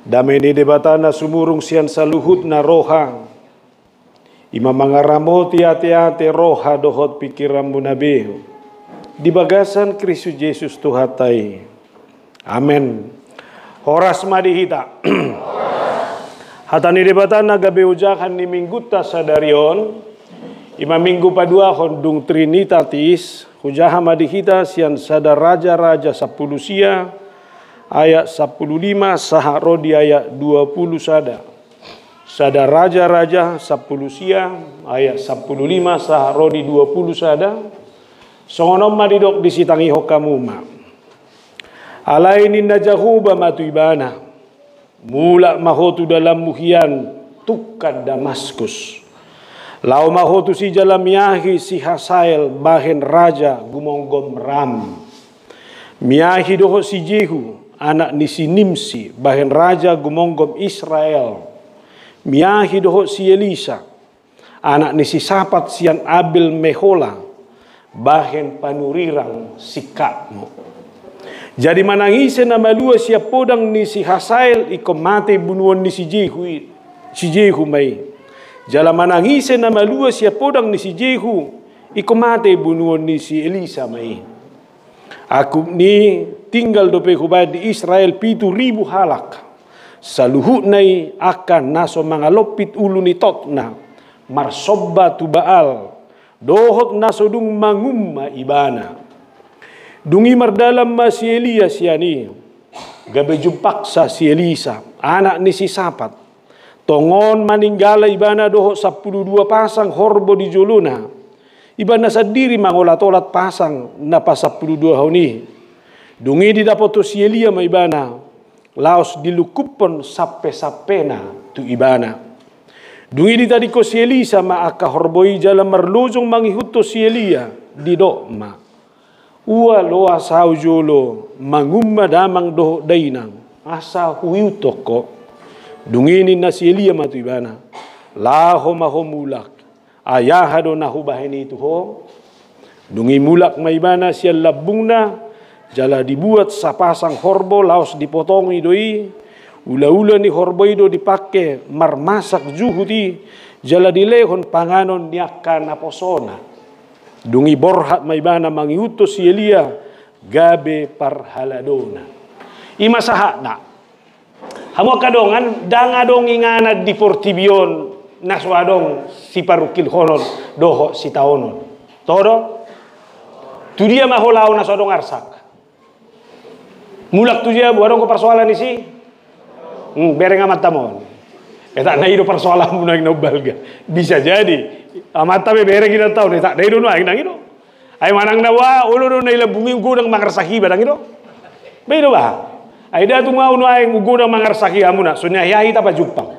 Damai ni debatana sumurung sian saluhut na roha. Ima mangaramoti ate-ate roha dohot pikiran munabe. Di bagasan Kristus Yesus Tuhatai. Amen. Horas madihita. Hatani debatana gabe ujakan ni mingguta sadarion. Ima minggu padua hondung Trinitatis. Hujaha madihita sian sadar raja-raja 10 sia. Ayat 15 saharodi ayat 20 sada. Sada raja-raja 10 sia ayat 15 saharodi 20 sada. Songonom madidok disitangi hokamuma. Alainin najahuba matuibana. Mula mahotu dalam muhian tukan Damaskus. Lau mahotu si jalam yahi si Hasael bahen raja gumonggom ram. Miyahi doho si Jehu anak ni si Nimsi bahen raja gumonggom Israel. Miyahi doho si Elisa anak ni si Sapat sian Abil Mehola bahen panurirang sikapmu. Jadi manangise nama lua siap podang ni si Hasael iko mate bunuan ni si Jehu mai. Jala manangise nama lua siap podang ni si Jehu iko mate bunuan ni si Elisa mai. Aku ni tinggal dope hubad di Israel 7.000 halak. Saluhut nai akan naso mangalopit ulu ni totna. Marsobba tu Baal. Dohot naso dung mangumma ibana. Dungi mardalam ma si Elias yani. Gabe jumpaksa si Elisa. Anak ni si Sapat. Tongon maninggala ibana dohot 12 pasang horbo di joluna. Ibana sadiri mangolat-olat pasang na pa 12 hauni. Dungi di dapat si Elia ma ibana. Laos dilukupon sape-sapena tu ibana. Dungi di tadi ko si Elisa ma aka horboi jalan merlojong mangihuto si Elia di dokma. Ua loa sao jolo mangumma damang doho dainang. Asa huyuto ko. Dungi ni na si Elia ma tu ibana. Laho maho mulak. Ayahado na hubahin itu ho. Dungi mulak maibana siya labung na. Jala dibuat sapasang horbo laos dipotong idoi. Ula-ula ni horbo ido dipake marmasak juhuti. Jala dilehon panganon niakan aposona. Dungi borhat maibana mangiutos si Elia. Gabe parhaladona. Ima sahakna. Hamo kadongan dangadong inganad di Portibion. Naswadong si parukil honon doho si taonon. Todo? Tu dia maholau naswadong arsak. Mulak tu dia buadong ko persoalan isi. Bereng amat tamon. Tak na ido persoalan mo nang nobalga. Bisa jadi. Amat tabe bereng kita tahu tak na ido no ay nang ido. Ay manang nawa ulo do na ilabungi ugodang mangarsaki badang ido. Bedo ba? Ay datu mau no ay ugodang mangarsaki amuna. Sunya yahi ta pa Jepang.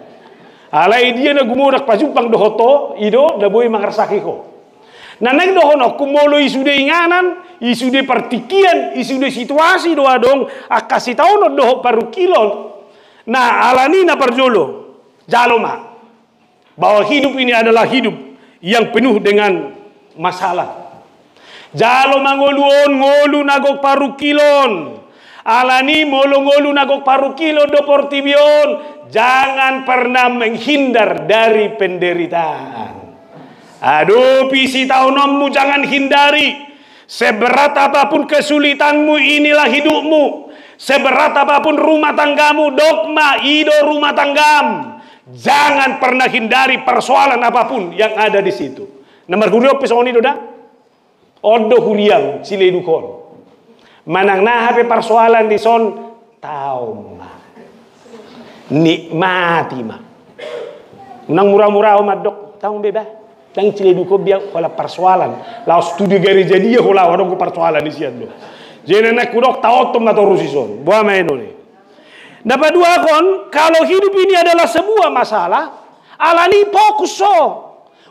Alai dia na gumudak pa Jepang dohoto ido da boy mangarsaki ko. Nanag dohono kumolo isude inganan, isude partikian, isude situasi doa dong akasi taono doho parukilon. Nah alani na parjolo jaloma bahwa hidup ini adalah hidup yang penuh dengan masalah. Jalo mangoluon ngolu nagok parukilon. Alani molo ngolu nagok parukilon do Portibion. Jangan pernah menghindar dari penderitaan. Aduh, pisi tahunommu jangan hindari. Seberat apapun kesulitanmu, inilah hidupmu. Seberat apapun rumah tanggamu, dogma, ido rumah tanggam. Jangan pernah hindari persoalan apapun yang ada di situ. Nomor huriop peson itu dah. Odo huriang siledukon. Manang nah hape persoalan di son tauma. Nikmati ma. Nang murah-murah umat dok, tahu bebas. Tang ciledu ko biar kola persoalan. Laos studi gereja dia kola wadong ko persoalan di sian do. Jene nak kudok taotom na torusison. Buah maino ni. Dapat dua kon, kalau hidup ini adalah sebuah masalah, alani fokus so.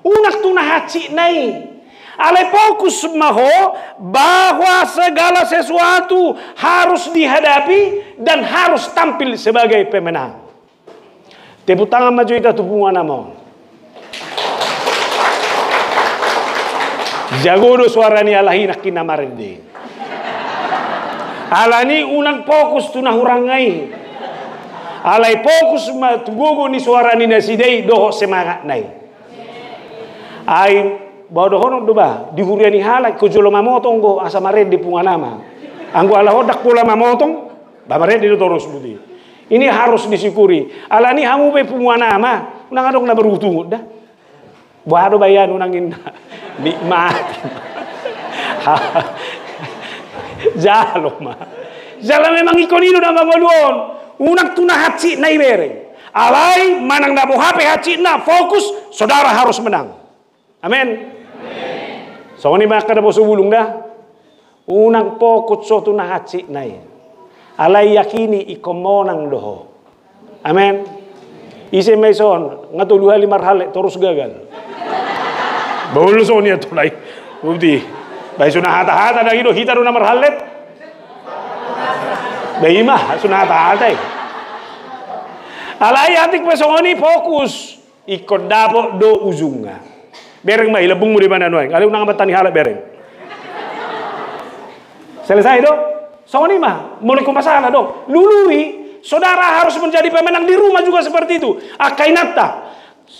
Unak tunah haci nai. Ale fokus maho bahwa segala sesuatu harus dihadapi dan harus tampil sebagai pemenang. Tepuk tangan maju kita tupungan nama. Jagodo suara ni alahi nak kinamarende. Alani unang fokus tunah urangai. Alai fokus ma tugogo ni suara ni nasidei doho semangat nai. Ai bawa dohono doba dihuriani halak ko jolo mamotong go asa mare di punganama. Anggo ala hodak pula mamotong bamare di terus budi. Ini harus disyukuri. Alani hamu be punganama nangadong na berutung dah. Baru bayan unangin nikmat. Jalo mah. Jalo memang ikonino na mangoluon. Unak tuna hati na ibere. Alai manang na HP hati na fokus, saudara harus menang. Amin. So ni maka na boso bulung dah. Unak fokus so tuna hati na. Alai yakini ikomonang doho. Amin. Ise meson ngatuluha limar hale terus gagal. Baul so ni atulai. Bukti. Bai sunah hata-hata dah hido hitaru namar halet. Bai mah sunah hata-hata. Alai atik pesongoni fokus ikut dapok do ujungnya. Bereng mai lebung mu di mana noy. Alai unang batani halak bereng. Selesai do. Songoni mah mulai ku masalah do. Lului saudara harus menjadi pemenang di rumah juga seperti itu. Akainata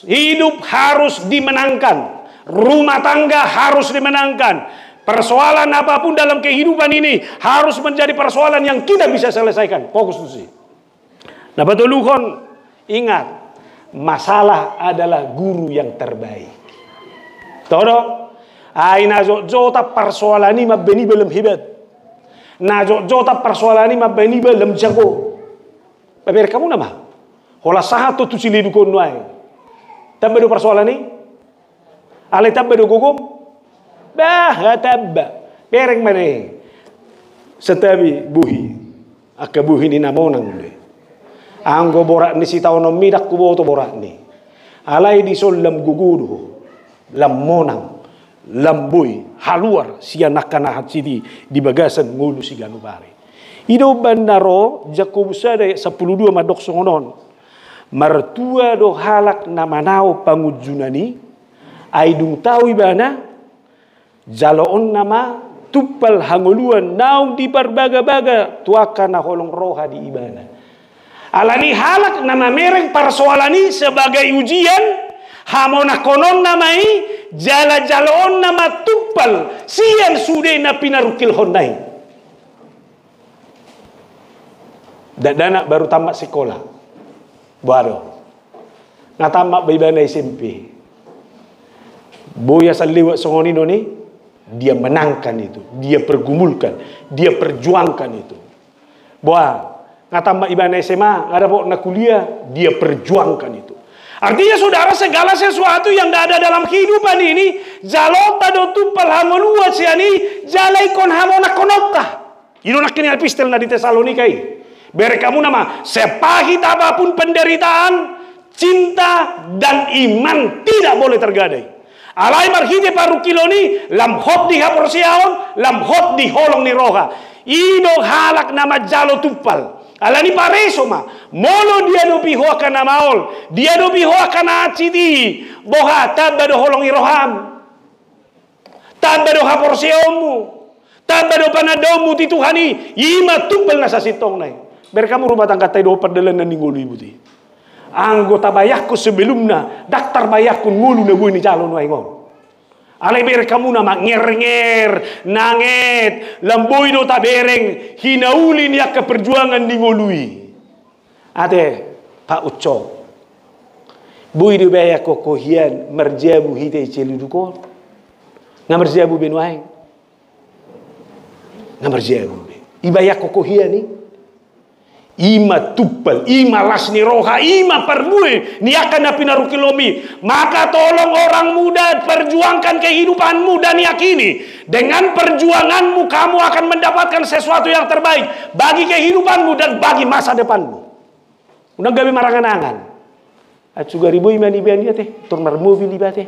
hidup harus dimenangkan. Rumah tangga harus dimenangkan. Persoalan apapun dalam kehidupan ini harus menjadi persoalan yang kita bisa selesaikan. Fokus tu sih. Nah patuluhon ingat, masalah adalah guru yang terbaik. Todo, aina jota persoalan ini mabeni belum hebat. Na jota persoalan ini mabeni belum jago. Bapak kamu nama, hola satu tu cili dukun nuai. Tambah do persoalan ini, ale tambah do gugum, bah tambah, bereng mana? Setabi buhi, akabuhi ni namonang deh. Anggo borak ni si tao no midak kubo to borak ni. Alai di sol lam gugudu, lam monang, lam boy, haluar siya nakanahat sidi di bagasan ngulu si ganubari. Ido bandaro Jakub sada 12 madok songonon. Martua do halak na manao pangujunani ay dung tau ibana jaloon nama tupal hanguluan naung di barbaga-baga tuaka na holong roha di ibana. Alani halak nama mereng persoalani sebagai ujian hamona konon namai jala jaloon nama tupal sian sude na pinarukil hondai. Dana baru tamat sekolah baru ngatamak baibana SMP boya saliwat songonino ni dia menangkan itu, dia pergumulkan, dia perjuangkan itu. Boa ngatambah ibana SMA, ada pok nak kuliah, dia perjuangkan itu. Artinya saudara segala sesuatu yang ada dalam kehidupan ini, jalota do tumpal hamonua siani, jalai kon hamona konota. Ino nak kini epistel na di Tesalonikai. Bere kamu nama, sepahit apapun penderitaan, cinta dan iman tidak boleh tergadai. Alai marhite paru kiloni, lam hot di hapor siaon, lam hot di holong ni roha. Ino halak nama jalo tumpal. Alani pareso ma, molo dia do pihoa kana maol, dia do pihoa kana acidi, boha tabba do holong iroham, tabba do haporseomu, tabba do panadomu tituhani, ima tumpel nasa sitong nai. Berkamu rumah tangga tay do perdelan na ningulu ibuti. Anggota bayakku sebelumnya, daktar bayakku ngulu na buini calon wai ngom. Alay berkamu nama nger-nger, nanget, lamboy do tabereng, hinauli niya keperjuangan ningului. Ate, Pak Uco, buy do baya kokohian, merjabu hite celudukon. Nga merjabu benuaing. Nga merjabu. Ibaya kokohian ni. Ima tupal, ima lasni roha, ima permui, ni akan napinarukilomi. Maka tolong orang muda perjuangkan kehidupanmu dan yakini dengan perjuanganmu kamu akan mendapatkan sesuatu yang terbaik bagi kehidupanmu dan bagi masa depanmu. Unang gabi maranganangan. At sugari boy mani bian teh, tur marmovi libate.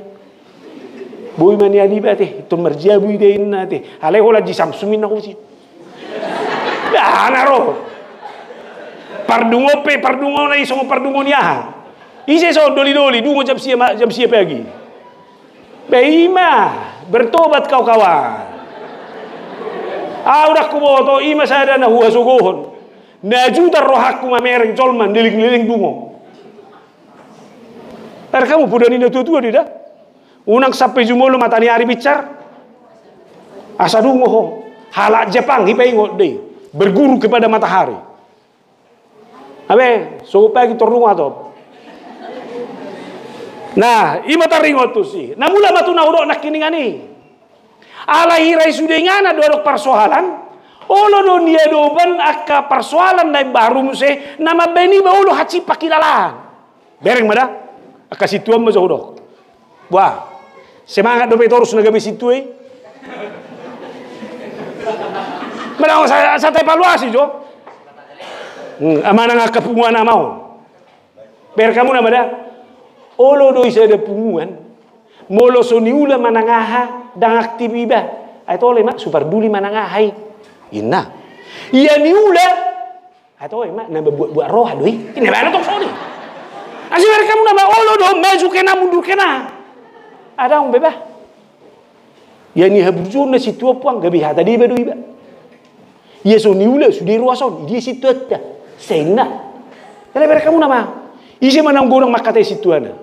Boy mani alibate, tur marjabu ide innate. Alay hola di Samsumin ako si. Anaro. Pardungo na isong pardungo niya. Ise so doli-doli, dungo jam siya pagi. Beima, bertobat kau kawan. Udah kuboto, ima sada na huwasugohon. Najuta rohaku mamereng colman liling-liling dungo. Ada kamu pudani na tua-tua tidak? Unang sampai jumolo matani hari bicar. Asa dungo ho. Halak Jepang hipaingot deh. Berguru kepada matahari. Abe, so pagi torunga to. Nah, ima taringot tu sih. Namula matu na udok nak kiningani. Ala hirai sudah ngana dodok persoalan. Olo do dia doban aka persoalan dai baru muse nama beni ba ulo haci pakilalan. Bereng mada aka situam ma jodok. Wah, semangat do betorus nagabe situe. Mana saya evaluasi jo. Amana ngaka punguan amau. Ber kamu nama dah. Olo do isa ada punguan. Molo soniula manangaha dan aktiviba. Aito le mak super duli manangahai. Inna. Iya niula. Aito mak nambah buat roh doi. Ini mana tok soni. Asih ber kamu nama olo do maju kena mundur kena. Ada orang bebah. Ya ni haburjuna situ puang gabi hata di bedu iba. Ya soniula sudah ruason dia situ ada. Sena. Kalau ber kamu nama. Isi manang gorong makate situ ana.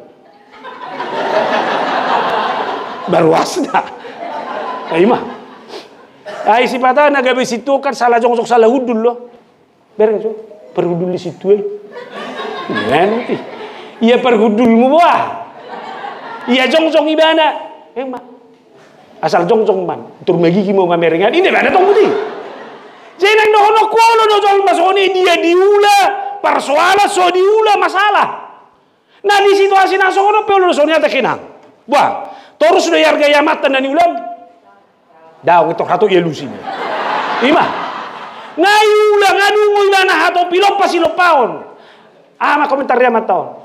Baru asna. Ai mah. Ai si patah na gabe situ kan salah jongsok salah hudul loh. Bereng so. Perhudul di situ ai. Nanti. Iya perhudulmu wah. Iya jongsok ibana. Emang. Asal jongsok man. Tur magigi mo mameringan. Ini ada tong putih. Jeneng dohono kualo do jol masoni dia diula. Persoalan so diula masalah. Nah di situasi nasono pelo sonya tak kenang. Wah. Terus sudah harga yamatan dan ulam. Daung itu hatu ilusi. Ima. Ngai ulang anu mo ibana hato pilop pasi lopaon. Ama komentar yamatan.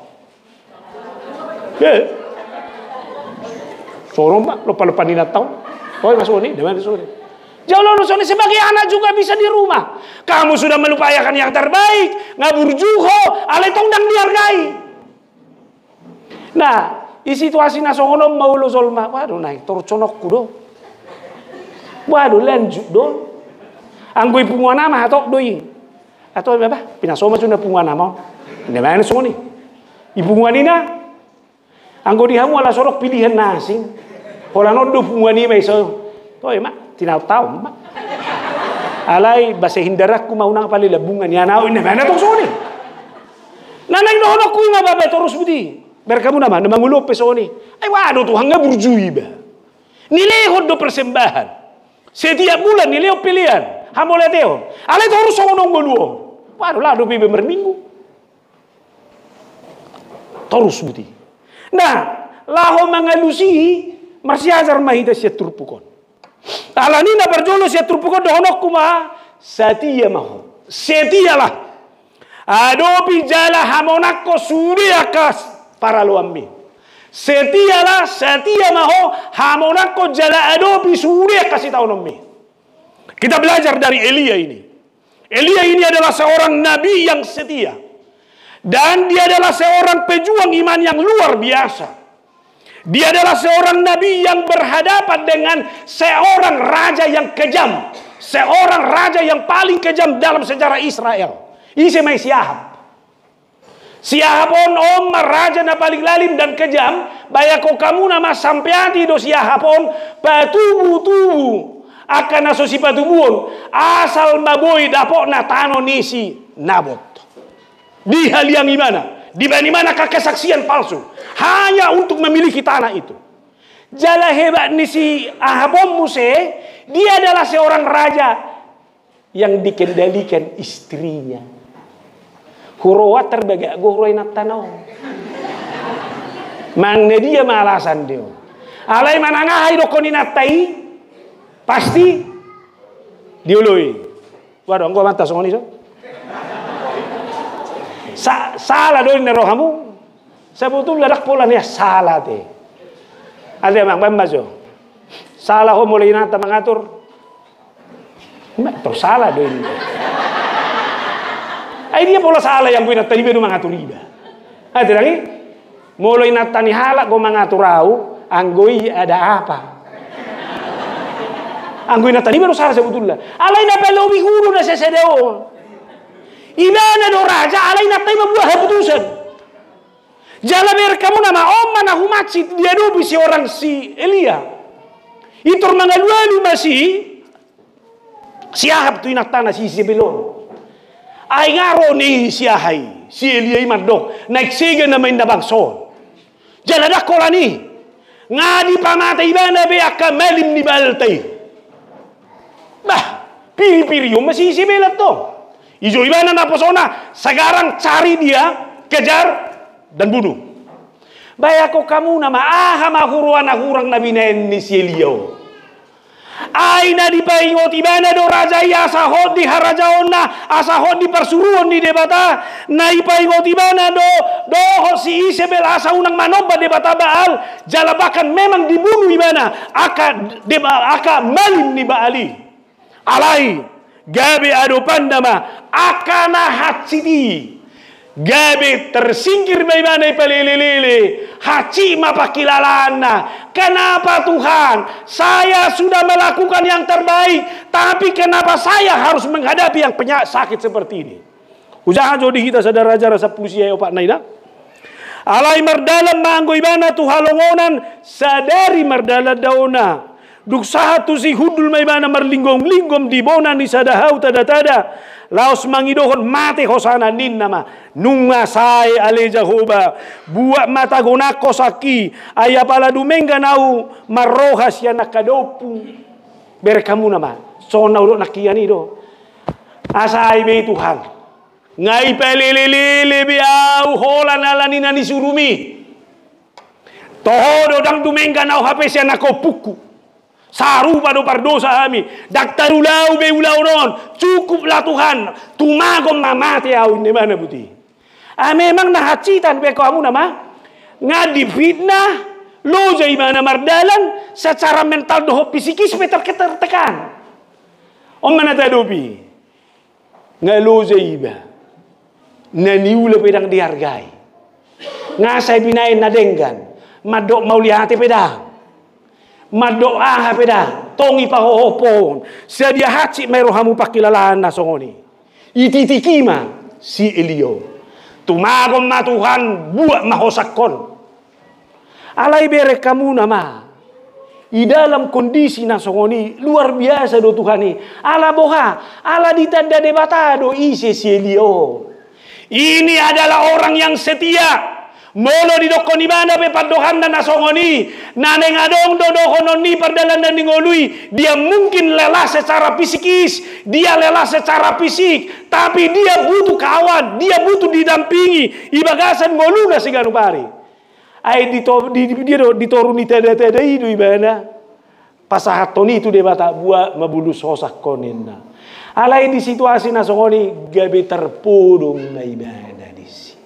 Sorong lupa-lupa ni natau. Oh masuk ni, dewan masuk ni. Jauh soni sebagai anak juga bisa di rumah. Kamu sudah melupakan yang terbaik, ngabur juho, aletong dan dihargai. Nah, di situasi nasono mau lo solma, waduh naik torconok kudo. Waduh lanjut do. Anggoi punguan nama atau doi. Atau apa? Pinasoma sudah punguan nama. Ini mana soni? Ibu punguan ina. Anggo dihamu ala sorok pilihan nasing. Orang nodo punguan ini beso. Toh emak tidak tahu mak. Alai bahasa hindaraku mau nang pali labungan ya nau ini mana tong soni. Nanang dono ku ma babe terus budi. Berkamu nama ngulo pesoni. Ay waduh Tuhan nggak berjui ba. Nilai do persembahan. Setiap bulan nilai pilihan. Hamole teo. Ale terus sonong beluo. Waduh lah do bibe berminggu. Terus budi. Nah, laho mangalusi masih ajar mahida sia turpukon. Alanina berjolo sia turpukon dono kuma setia maho. Setialah. Adopi jala hamonako suriakas para luambi. Setialah setia maho hamonako jala adopi suria kasih tahu nombi. Kita belajar dari Elia ini. Elia ini adalah seorang nabi yang setia. Dan dia adalah seorang pejuang iman yang luar biasa. Dia adalah seorang nabi yang berhadapan dengan seorang raja yang kejam. Seorang raja yang paling kejam dalam sejarah Israel. Ini semai Siahab. Siahab on raja na paling lalim dan kejam. Bayako kamu nama sampeati do Siahab on patubu-tubu. Akan asosi patubun. Asal maboy dapok na tano nisi Nabot. Di hal yang gimana? Di mana kesaksian palsu. Hanya untuk memiliki tanah itu. Jala hebat ni si Ahabon Muse. Dia adalah seorang raja yang dikendalikan istrinya. Hurowa terbagak guroi nak tanau. Mangnya dia malasan dia. Alai manangahai dokoni natai. Pasti diului. Waduh, engkau mata songoni so. Salah doi nero kamu. Sebetulnya dak pola nih salah teh. Ada yang membaca. Salah ho mulai nata mengatur. Mak terus salah doi. Ai dia pola salah yang gue nata ibe mengatur iba. Ada lagi mulai nata ni halak go mengatur au, anggoi ada apa? Anggoi nata ibe salah sebetulnya. Alai na pelobi huru na sesedeo. Ibana do raja alai natai membuat keputusan. Jalaber kamu nama Oman aku masjid dia do si orang si Elia. Itu mangalualu masih si Ahab tu inatana si Sebelon. Ay ngaro ni si Ahai si Elia imadok naik sega na main dabangson. Jaladak kolani ngadi pamata ibana be akamalim ni baltai. Bah, piri-piri yung masih si Belat to. Ijo ibana na posona sekarang cari dia, kejar dan bunuh. Bayako kamu nama mahuruan ahurang nabi ni si Elia. Aina di paingot ibana do raja ya asahod di harajaona asahod di persuruan di debata na ipaingot ibana do si Isabel asa unang manoba debata Baal jalabakan memang dibunuh ibana aka malim ni Baali alai gabe ado pandama akana hatsidi gabe tersingkir ibana ipalililili haci mapakilalaana. Kenapa Tuhan? Saya sudah melakukan yang terbaik, tapi kenapa saya harus menghadapi yang sakit seperti ini? Usaha jodi kita saudara raja rasa pusia opak naina. Alai mardalam manggo ibana tu halongonan sadari mardala dauna. Duksaha tu si hudul maibana marlinggom-linggom di bona ni sadahau tada-tada. Laos mangidohon mate hosana nin nama nunga sai ale Jehovah buat mata gonako saki ayapala dumenga nau marohas ya nakadopu berkamu nama sona urut nakiani do asai be Tuhan ngai pelelelele biau holan alanina ni surumi toho dang dumenga nau HP ya nakopuku saru pada pardosa kami daktarulau be ulau non cukuplah Tuhan tumagom mamate au ini mana buti memang nahacitan be kamu nama ngadi fitnah lo jai mana mardalan secara mental doh psikis tertekan mana tadopi ngalo jai ba nani ula pedang dihargai ngasai binain nadenggan madok mau lihat pedang madoa peda tongi pahohopon sedia haci merohamu pakilalaan nasongoni ititikima si Elio tumagom na Tuhan buat mahosakon alai bere kamu nama i dalam kondisi nasongoni luar biasa do Tuhani ala boha ala ditanda debatado isi si Elio ini adalah orang yang setia. Molo di dokon ibana pe padohan dan nasongoni naneng adong dodohonon ni perdalan dan ngolui dia mungkin lelah secara psikis dia lelah secara fisik tapi dia butuh kawan dia butuh didampingi ibagasan ngoluna siganu pari ai ditoruni tada-tada itu ibana pasahatoni itu debata buat mabulus hosak konena alai di situasi nasongoni gabe terpudung na ibana disi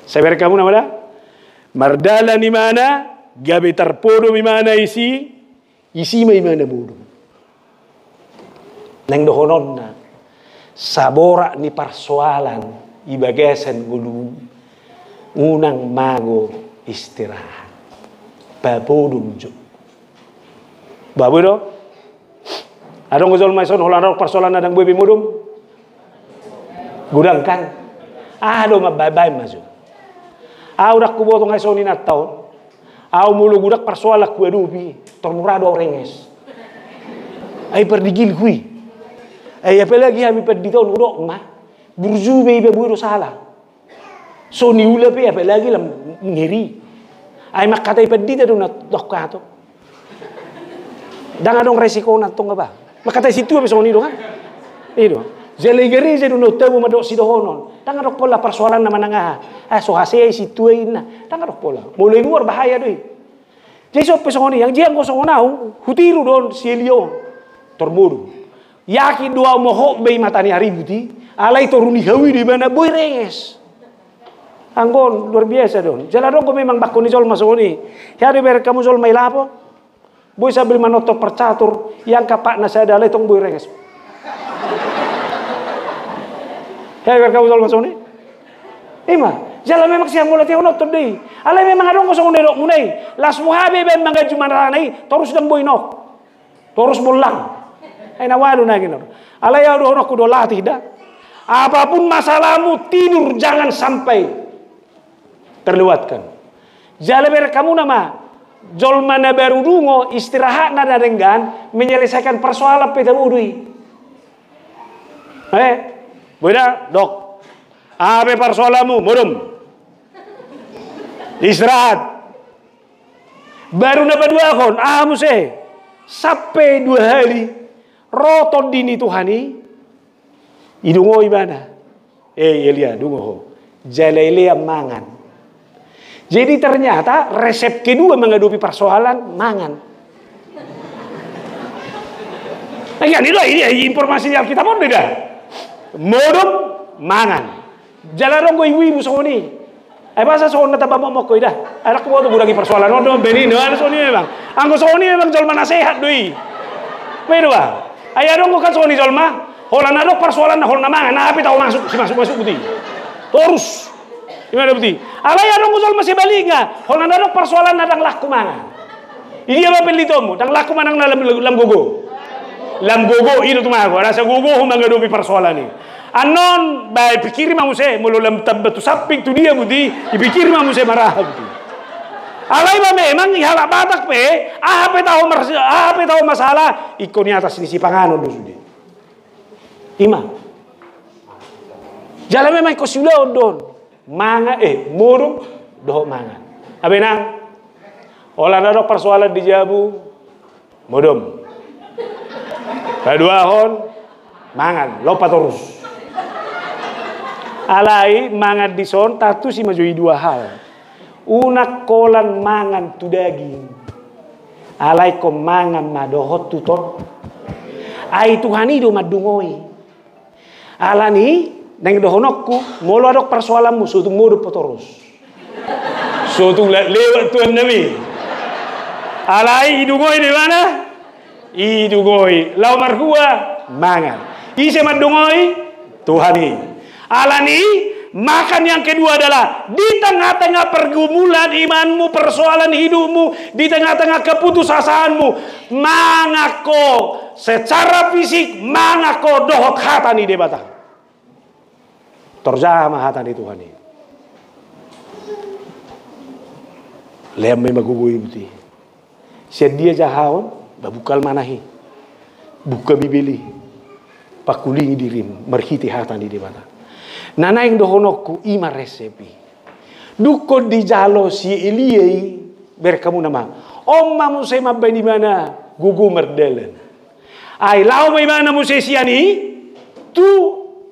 sabar kamu nama dah mardala ni mana gabe terpodo mi mana isi mai mana bodo nang dohonon na sabora ni persoalan ibagasan gulu unang mago istirahat babodum jo babodo adong gozol maison holan persoalan adang bebe modum gudang kan ado mabay mazo dak kubotong ay soni nataw. Mulu gudak persoalak kue dubi. Tormurado renges. Ay perdigil kui. Ay apalagi kami perditaw nurok ma. Burjube ibe buiro salah. So niula pe apalagi lam ngiri. Ay makatay perdita do na dokkato. Dang adong resiko na tong ba. Makatay situ abe soni do kan. Ido. Jelegeri je do tabu madok sidohonon. Dang adok pola persoalan na mananga. So hasay situin na. Dang adok pola. Mulai luar bahaya doi. Jadi so pesoni yang jiang kosong nau hutiru don si Elio tormuru. Yakin doa mohok bei matani hari buti. Alai toruni hawi di mana boy renges. Anggon luar biasa don. Jaladong ko memang bakoni sol masoni. Hari ber kamu sol may lapo. Boy sabil manoto percatur yang kapak na saya dalai tong boy renges. Hari ber kamu sol masoni. Ima, jalan memang siang mulai tiang notor deh. Alai memang adong kosong nedok munai. Las muhabe ben mangga cuma ranai. Terus dan boy nok. Terus mulang. Ay nawalo na gino. Alay aw do kudo latih da. Apapun masalahmu, tidur jangan sampai terlewatkan. Jalaber kamu nama jolmana baru dungo istirahat nada dengan menyelesaikan persoalan peta udui. Beda dok. Apa persoalanmu? Modom. Istirahat. Baru dapat 2 kon. Muse. Sampai 2 hari. Roton dini Tuhani. Idungo ibana. Elia dungo. Jalele mangan. Jadi ternyata resep kedua menghadapi persoalan mangan. Nah, ini informasi yang kita mau beda. Modom mangan. Jalan ronggo ibu-ibu soni. Bahasa soni tak bawa mokoi dah. Anak aku tuh lagi persoalan. Modom benino ada soni memang. Anggo soni memang jolma nasihat doi. Beda. Ayah ronggo kan soni jolma. Holan ada persoalan holan mangan. Nah, apa tahu masuk putih. Terus. Gimana putih? Alaya ronggo jolma masih balik nggak? Holan ada persoalan nadang laku mangan. Ini apa pelitomu? Dang laku manang dalam gogo. Lam gogo itu tuh mah. Rasa gogo menghadapi persoalan ini. Anon baik pikir mamuse mulu lam tabbatu samping tu dia budi dipikir mamuse marah budi. Alai memang halak batak pe apa tahu masalah ikoni atas sisi panganon do sudi. Ima. Jalan memang ko sula don. Manga murung doh mangan. Abenang. Olah nado persoalan di Jabu modom. Kedua hon mangan lopat terus. Alai mangan di son tatu si majui 2 hal. Unak kolan mangan tu daging. Alai ko mangan madohot tu ton. Ai Tuhani do madungoi. Alani neng dohonokku molo adok persoalanmu sutung modo potorus. Sutung lewat Tuhan Nabi. Alai idungoi di mana? Idungoi. Lau margua mangan. Ise madungoi Tuhani. Alani makan yang kedua adalah di tengah-tengah pergumulan imanmu, persoalan hidupmu, di tengah-tengah keputusasaanmu, mangako secara fisik mangako dohot hatani debatang. Terjamah hatani Tuhan ini. Lem memang gugui buti. Sedia jahawon, babukal manahi, buka bibili, pakulingi dirim, merhiti hatani debatang. Nana yang dohonokku ima resepi. Duko di jalo si Eliai berkamu nama. Omma musai mabba di mana gugu merdelen. Ai lau mai mana musai siani tu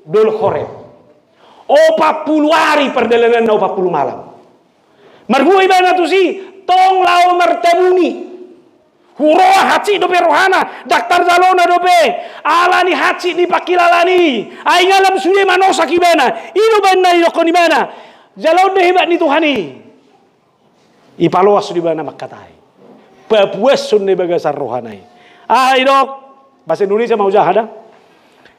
dol khoreb. 40 hari perdelenan 40 malam. Margua ibana tu si tong lau mertabuni. Huroa haci dope rohana, daktar jalona dope, alani haci ni pakilalani, ay ngalam suye manosa kibana, ino bana yoko ni bana, jalon hebat ni Tuhani, ipaloas di bana makatai, papuas sun ni bagasar rohanai, dok, bahasa Indonesia mau jahada,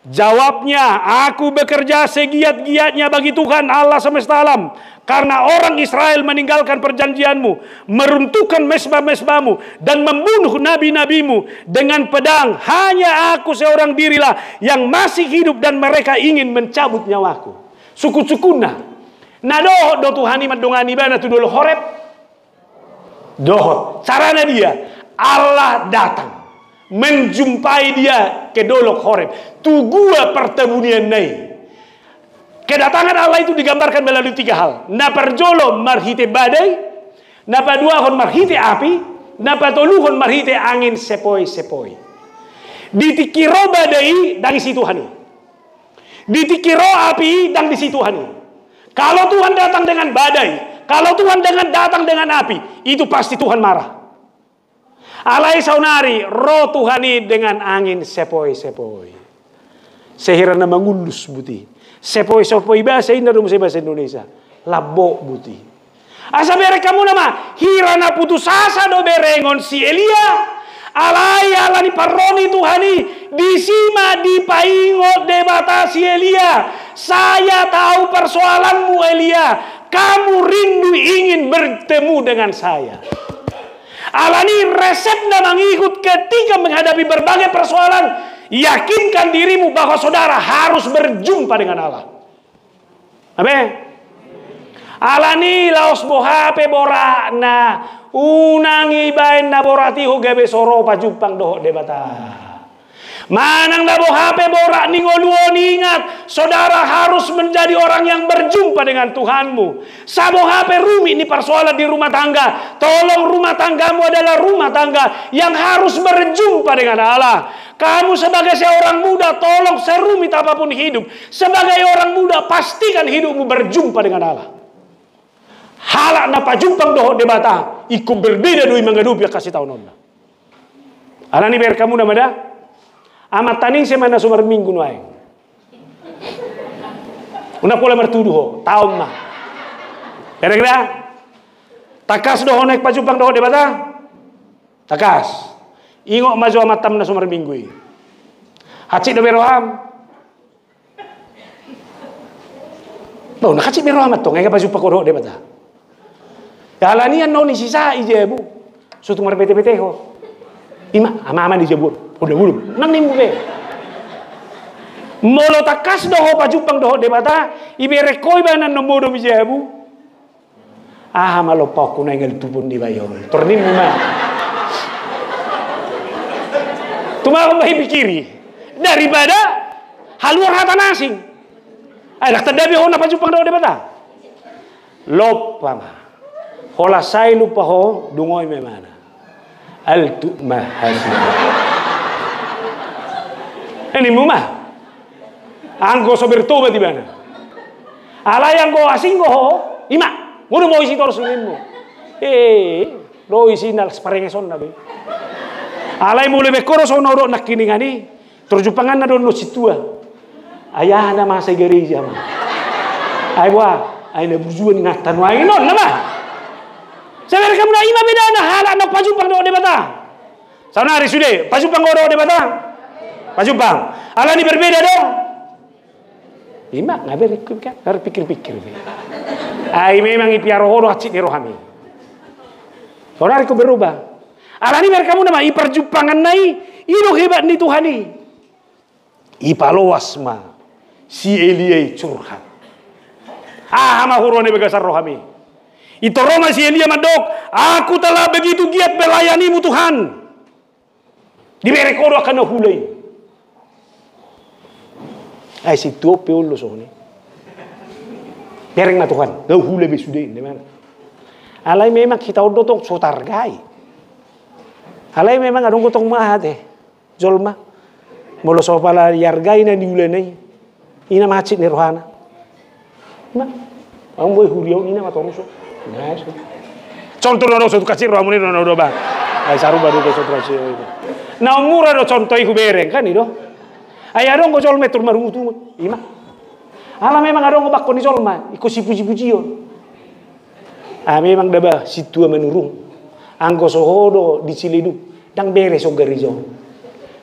jawabnya, aku bekerja segiat-giatnya bagi Tuhan Allah semesta alam. Karena orang Israel meninggalkan perjanjianmu, meruntuhkan mesbah-mesbahmu, dan membunuh nabi-nabimu dengan pedang. Hanya aku seorang dirilah yang masih hidup dan mereka ingin mencabut nyawaku. Suku-sukuna. Nah dohot do Tuhani madongani bana tu dolo horeb. Dohot. Caranya dia. Allah datang. Menjumpai dia ke dolok horeb. Tu gua pertebunian nai. Kedatangan Allah itu digambarkan melalui 3 hal. Napa jolo marhite badai, napa 2 hon marhite api, napa 3 hon marhite angin sepoi-sepoi. Ditikiro badai dan isi Tuhani. Ditikiro api dan isi Tuhani. Kalau Tuhan datang dengan badai, kalau Tuhan datang dengan api, itu pasti Tuhan marah. Alai saunari roh Tuhani dengan angin sepoi-sepoi. Sehirana mengulus buti. Sepoi-sepoi bahasa Indonesia dalam bahasa Indonesia. Labo buti. Asa bere kamu nama hirana putus asa do berengon si Elia. Alai alani paroni Tuhani disima dipaingot debata si Elia. Saya tahu persoalanmu Elia. Kamu rindu ingin bertemu dengan saya. Alani resep dan mengikut ketika menghadapi berbagai persoalan. Yakinkan dirimu bahwa saudara harus berjumpa dengan Allah. Amin. Alani laos bohape borakna unangi bain na borati ho gabe soro pajupang doho debata. Manang na bohape borak ningoluoni, ingat, saudara harus menjadi orang yang berjumpa dengan Tuhanmu. Sabohape rumi ini persoalan di rumah tangga. Tolong rumah tanggamu adalah rumah tangga yang harus berjumpa dengan Allah. Kamu sebagai seorang muda, tolong serumit apapun hidup, sebagai orang muda pastikan hidupmu berjumpa dengan Allah. Halak na pajumpang doho debata, ikut berbeda dui mengadupi kasih tahu nona. Alani ber kamu nama dah. Amat tani semana sumber minggu nuai. Una pola mertuduh tahun mah. Kira-kira takas doho naik pajumpang doho debata. Takas. Ingok maju amat tam na sumber minggu. Hacik do beroham. Bau nak hacik beroham to ngai pajumpang doho debata. Kalanian noni sisa ijebu. Sutu mar pete-pete ho. Ima ama-ama dijebur. Udah belum, nang nimbu be. Molo takas doho pajupang doho debata, ibere koi banan nomodo mijabu. Ah malo pokku nengel tupun di bayol. Tornim ma. Tuma bahi pikiri daripada haluar hata nasing. Ay dak tadabi ho na pajupang doho debata. Lopa ma. Hola sai lupa ho dungoy me mana. Al tu mahasib. Ini mumah. Anggo so bertobat di mana? Alayang go asing go ima. Ngono mo isi terus mo. Lo isi nal sparengeson na be. Alay mo lebe koro so noro nakiningani. Terjupangan na don no situa. Ayah na masa gereja ma. Ay wa, ay na bujuan na tanwai non nama. Sabar kamu na ima beda na hala na pajupang do debata. Sana hari sudah pajupang do debata. Pajupang. Allah ini berbeda dong. Ima ngaber kan harus pikir-pikir. Ai memang ipiaro horo hacik ni rohami. Saudara ku berubah. Allah ini kamu nama iperjupangan nai ino hebat ni Tuhani. Ipalowas ma si Elia curhat. Ma hurone begasar rohami. Itu Roma si Elia madok, aku telah begitu giat melayanimu Tuhan. Diberi kodo akan hulai. Ay si tuo peolo soni. Pereng na Tuhan, dah hulai besudain, di mana? Alay memang kita udah tong sotargai. Alay memang adong gotong mahat Jolma. Molo sopala yargai na diulenai. Ina macit ni rohana. Ma, ang boy huriyaw ina matoruso. Nice. Contoh na so kasir roh amunin na do ba. Ay saru ba do so trasyo. Na umura do contoh iku bereng kan ido. Ay adong go jolme tur marumutu. Ima. Ala memang adong go bakko ni jolma, iku si puji-pujion. Memang daba situa menurung. Anggo sohodo di Ciledu dang beres so garijo.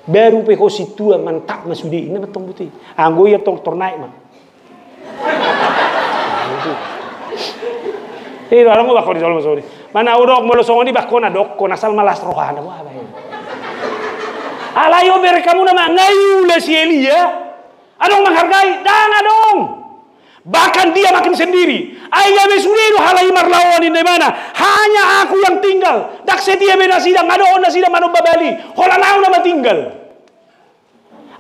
Baru pe ko situa mantap masudi ina betong buti. Anggo ya tong tornaik mah. Orang mo bakko di jolma sori. Mana udok molo songoni bakko na dokko nasal malas rohana mo abay. Alayo bere kamu nama ngayula si Elia. Adong menghargai, dan adong. Bahkan dia makin sendiri. Ayah besuliru halai marlawan di mana? Hanya aku yang tinggal. Dak setia beda sidang adong na sidang mano babali. Hola nau nama tinggal.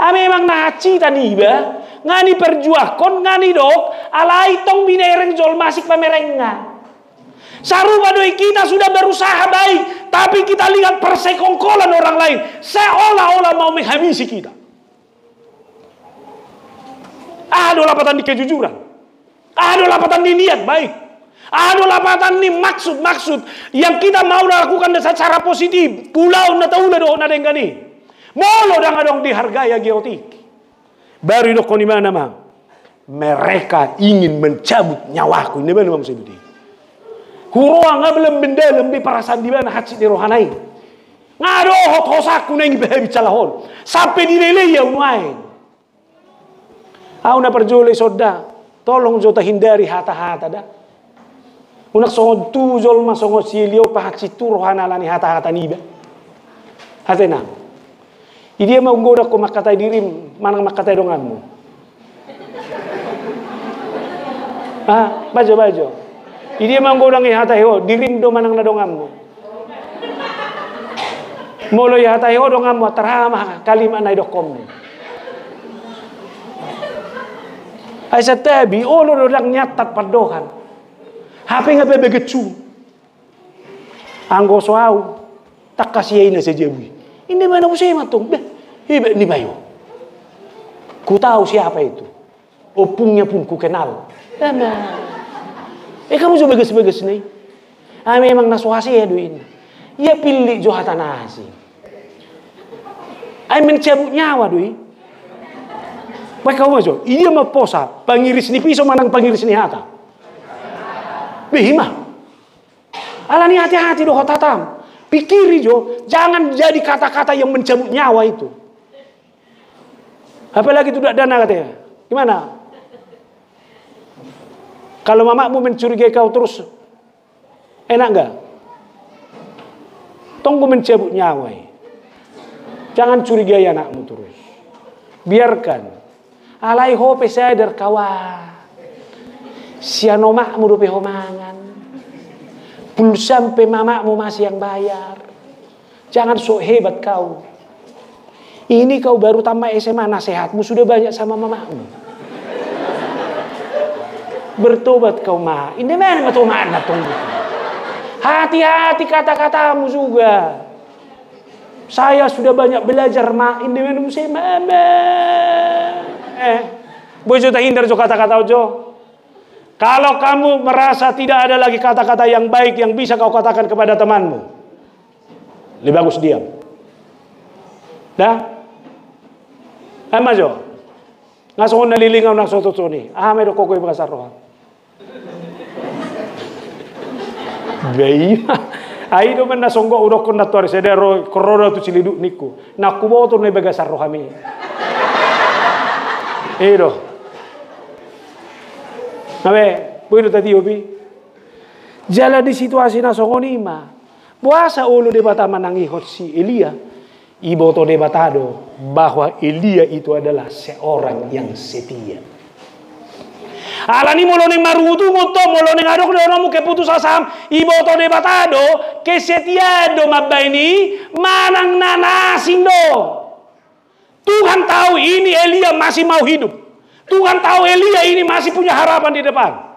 Memang naci tani ba? Ngani perjuakon ngani dok. Alai tong binereng jol masik pamerenga. Sarupa doi kita sudah berusaha baik, tapi kita lihat persekongkolan orang lain seolah-olah mau menghabisi kita. Ada lapatan di kejujuran, ada lapatan di niat baik, ada lapatan di maksud-maksud yang kita mau lakukan secara positif. Pulau na tahu do na dengani, molo dang adong dihargai geotik. Baru dok di mana mah? Mereka ingin mencabut nyawaku. Ini mana maksud itu? Huruang belum benda lebih perasaan di mana hati di rohanai. Ngado hot hosaku nengi behebi calahon. Sampai di lele ya unai. Au na perjole soda. Tolong jota hindari hata-hata dah. Unak songo tu jol ma songo silio pahaci tu rohana lani hata-hata niba. Hatena. Dia mau goda ko makatai dirim, manang makatai donganmu. Bajo. Dia mau goda ngi hatai ho, dirim do manang na donganmu. Molo ya hatai ho donganmu terhama kalimat nai dokom. Ay sa tabi, olo do lang nyatat padohan. Hape nga bebegecu. Anggo soau, tak kasih na sa jewi. Hindi man ako siya matong. Hiba ni bayo. Ku tahu siapa itu. Opungnya pun ku kenal. Kamu coba beges-beges nih. Memang nasuhasi ya duin. Ya pilih johatan nasi. Mencabut nyawa duin. Baik kau majo. Iya maposa. Pangiris ni piso manang pangiris ni hata. Behima. Alani hati-hati doh tatam. Pikiri jo, jangan jadi kata-kata yang mencabut nyawa itu. Apalagi tidak dana katanya. Gimana? Kalau mamamu mencurigai kau terus, enak enggak? Tunggu mencabut nyawa. Jangan curigai anakmu terus. Biarkan. Alai hope sadar kawan. Siano makmu dope homangan. Belum sampai mamamu masih yang bayar. Jangan sok hebat kau. Ini kau baru tamat SMA, nasihatmu sudah banyak sama mamamu. Bertobat kau mah. Ini mana matomaan tunggu. Hati-hati kata-katamu juga. Saya sudah banyak belajar mah. Ini mana saya mama. Bojo tak hindar jo kata-kata jo. Kalau kamu merasa tidak ada lagi kata-kata yang baik yang bisa kau katakan kepada temanmu, lebih bagus diam. Dah? Majo. Ngasong nalilingaw ng sototoni. Meron ko ko'y magkasaroha. Baima. Ay do man nasonggo urok kon nator sedero kororo tu ciliduk niku. Nakuboto na bagasaroha mi. Ero. Nabe, puedo tadi obi. Jala di situasi nasongonima. Puasa ulo debata manangihot si Elia. Iboto debatado bahwa Elia itu adalah seorang yang setia. Alani molo ning marutu moto molo ning adok dono keputus asam iboto debatado kesetiado mabaini manang nanasindo. Tuhan tahu ini Elia masih mau hidup. Tuhan tahu Elia ini masih punya harapan di depan.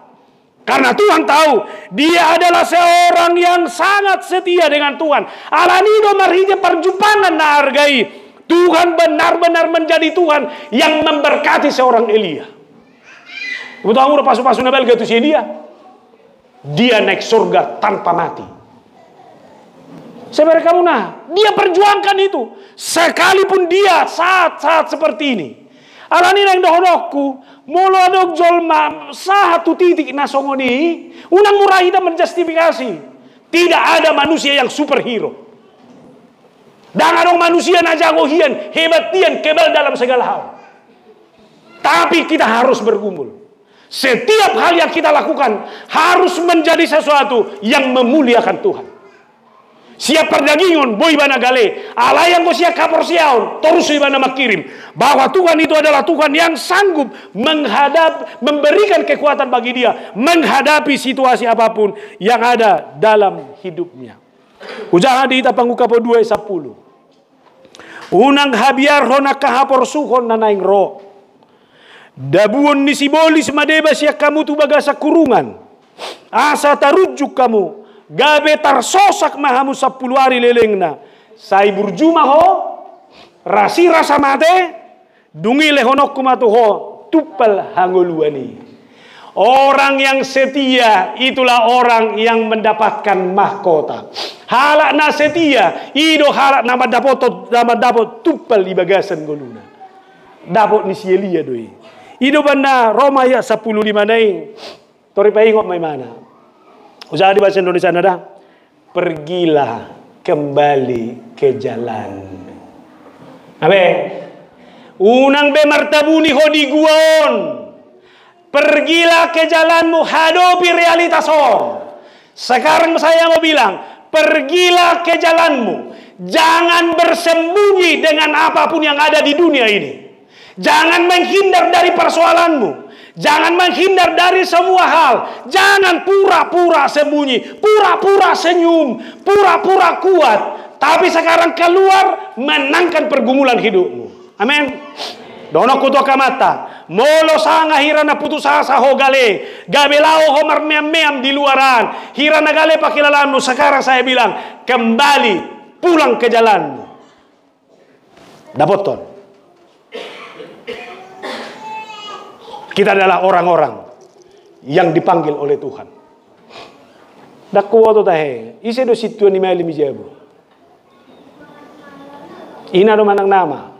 Karena Tuhan tahu dia adalah seorang yang sangat setia dengan Tuhan. Alanido marhija perjumpaan na hargai. Tuhan benar-benar menjadi Tuhan yang memberkati seorang Elia. Betul kamu udah pasu-pasu nabel gitu sih dia. Dia naik surga tanpa mati. Sebenarnya kamu dia perjuangkan itu. Sekalipun dia saat-saat seperti ini. Alani nang dohodokku, mulu adok jolma satu titik nasongoni, unang murahida menjustifikasi. Tidak ada manusia yang superhero. Dan ada manusia najagohian, hebatian, kebal dalam segala hal. Tapi kita harus bergumul. Setiap hal yang kita lakukan harus menjadi sesuatu yang memuliakan Tuhan. Siap perdagingon, boy bana gale. Allah yang siap kapor siaon, terus ibana makirim. Bahwa Tuhan itu adalah Tuhan yang sanggup memberikan kekuatan bagi dia. Menghadapi situasi apapun yang ada dalam hidupnya. Ujaha di ita pangukapo 2:10. Unang habiar hona kahapor suhon nanaing ro. Dabuon ni sibolis madeba siya kamu tu bagasa kurungan. Asa tarujuk kamu. Gabe tarsosak mahamu 10 hari lelengna. Sai burjuma ho, rasi rasa mate, dungi lehonok kumatu ho, tupal hangoluani. Orang yang setia itulah orang yang mendapatkan mahkota. Halak na setia, ido halak nama dapot tupal di bagasan goluna. Dapot ni sielia doi. Ido banda Roma ya 10:5 naing. Tori paingok may mana. Usaha di bahasa Indonesia nada. Pergilah kembali ke jalan. Abe. Unang be martabuni ho di guon. Pergilah ke jalanmu, hadapi realitas. Sekarang saya mau bilang, pergilah ke jalanmu. Jangan bersembunyi dengan apapun yang ada di dunia ini. Jangan menghindar dari persoalanmu. Jangan menghindar dari semua hal. Jangan pura-pura sembunyi, pura-pura senyum, pura-pura kuat. Tapi sekarang keluar, menangkan pergumulan hidupmu. Amin. Dono kuto kamata. Molo sanga hirana putus asa ho gale. Gabelao ho marmeam-meam di luaran. Hirana gale pakilalanmu. Sekarang saya bilang, kembali pulang ke jalanmu. Dapoton. Kita adalah orang-orang yang dipanggil oleh Tuhan. Dakku to tahe. Ise do situan ni mali mijabu. Ina do manang nama.